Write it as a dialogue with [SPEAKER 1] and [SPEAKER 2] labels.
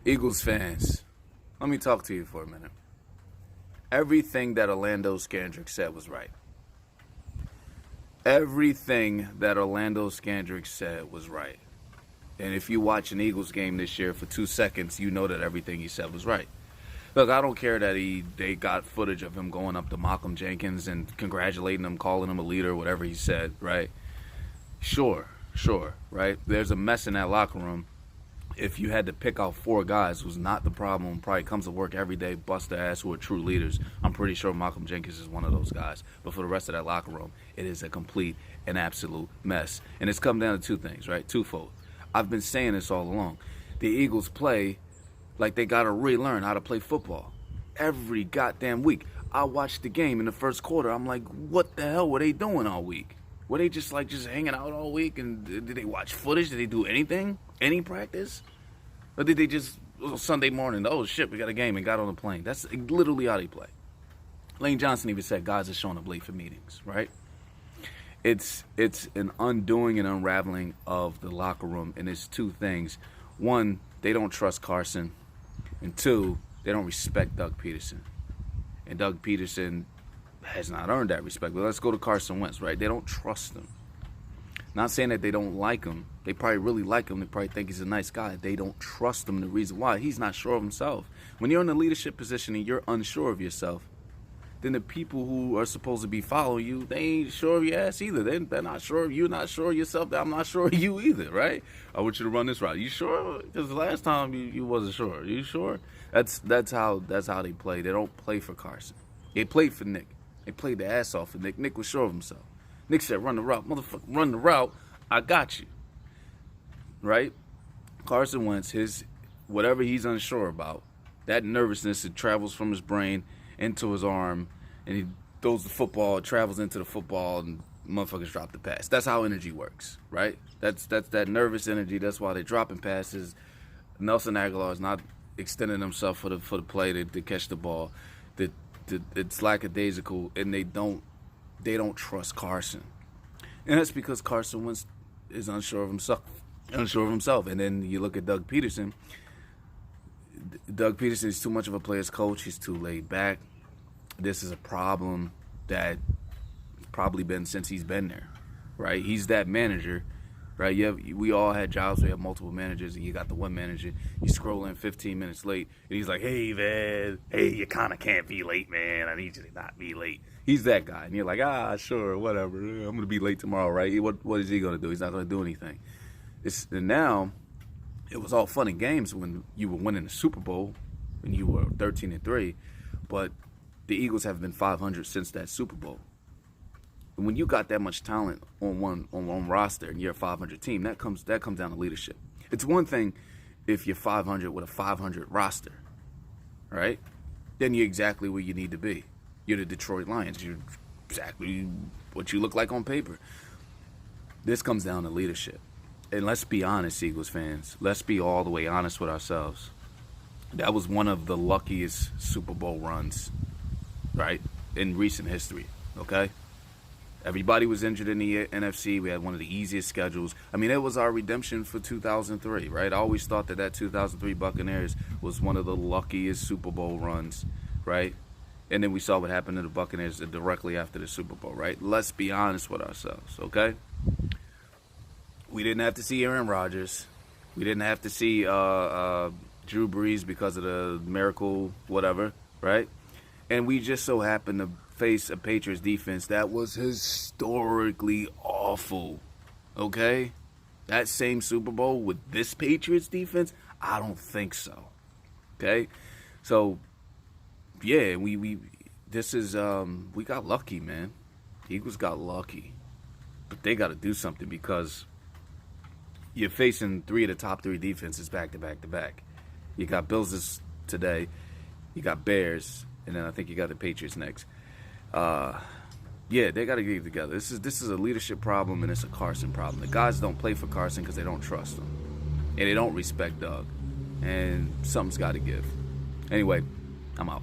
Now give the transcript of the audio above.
[SPEAKER 1] Eagles fans, let me talk to you for a minute. Everything that Orlando Scandrick said was right. Everything that Orlando Scandrick said was right. And if you watch an Eagles game this year for 2 seconds, you know that everything he said was right. Look, I don't care that they got footage of him going up to Malcolm Jenkins and congratulating him, calling him a leader, whatever he said, right? Sure, right? There's a mess in that locker room. If you had to pick out 4 guys who's not the problem, probably comes to work every day, bust their ass, who are true leaders, I'm pretty sure Malcolm Jenkins is one of those guys. But for the rest of that locker room, it is a complete and absolute mess. And it's come down to 2 things, right? Twofold. I've been saying this all along. The Eagles play like they got to relearn how to play football every goddamn week. I watched the game in the first quarter. I'm like, what the hell were they doing all week? Were they just hanging out all week? And did they watch footage? Did they do anything? Any practice? Or did they just, Sunday morning, oh shit, we got a game, and got on the plane? That's literally how they play. Lane Johnson even said guys are showing up late for meetings, right? It's an undoing and unraveling of the locker room, and it's 2 things. 1, they don't trust Carson, and 2, they don't respect Doug Peterson. And Doug Peterson has not earned that respect. But let's go to Carson Wentz, right? They don't trust him. Not saying that they don't like him. They probably really like him. They probably think he's a nice guy. They don't trust him. The reason why, he's not sure of himself. When you're in a leadership position and you're unsure of yourself, then the people who are supposed to be following you, they ain't sure of your ass either. They're not sure of you, not sure of yourself. I'm not sure of you either, right? I want you to run this route. You sure? Because the last time you wasn't sure. You sure? That's how they play. They don't play for Carson. They played for Nick. They played the ass off for Nick. Nick was sure of himself. Nick said, run the route. Motherfucker, run the route. I got you. Right? Carson Wentz, whatever he's unsure about, that nervousness, it travels from his brain into his arm, and he throws the football, it travels into the football, and motherfuckers drop the pass. That's how energy works, right? That's that nervous energy. That's why they're dropping passes. Nelson Aguilar is not extending himself for the play to catch the ball. It's lackadaisical, and they don't trust Carson. And that's because Carson Wentz is unsure of himself. And then you look at Doug Peterson. Doug Peterson is too much of a player's coach. He's too laid back. This is a problem that probably been since he's been there, right? He's that manager, right? We all had jobs. We have multiple managers, and you got the one manager. You scroll in 15 minutes late, and he's like, hey, man, hey, you kind of can't be late, man. I need you to not be late. He's that guy. And you're like, sure, whatever. I'm going to be late tomorrow, right? What is he going to do? He's not going to do anything. And now, it was all fun and games when you were winning the Super Bowl, when you were 13-3, but the Eagles have been 500 since that Super Bowl. And when you got that much talent on one roster and you're a 500 team, that comes down to leadership. It's one thing if you're 500 with a 500 roster, right? Then you're exactly where you need to be. You're the Detroit Lions. You're exactly what you look like on paper. This comes down to leadership. And let's be honest, Eagles fans. Let's be all the way honest with ourselves. That was one of the luckiest Super Bowl runs, right, in recent history, okay? Everybody was injured in the NFC. We had one of the easiest schedules. I mean, it was our redemption for 2003, right? I always thought that 2003 Buccaneers was one of the luckiest Super Bowl runs, right? And then we saw what happened to the Buccaneers directly after the Super Bowl, right? Let's be honest with ourselves, okay? We didn't have to see Aaron Rodgers. We didn't have to see Drew Brees because of the miracle, whatever, right? And we just so happened to face a Patriots defense that was historically awful, okay? That same Super Bowl with this Patriots defense? I don't think so, okay? So, yeah, we got lucky, man. The Eagles got lucky. But they got to do something because you're facing 3 of the top 3 defenses back to back to back. You got Bills today, you got Bears, and then I think you got the Patriots next. Yeah, they got to get it together. This is a leadership problem, and it's a Carson problem. The guys don't play for Carson because they don't trust him, and they don't respect Doug, and something's got to give. Anyway, I'm out.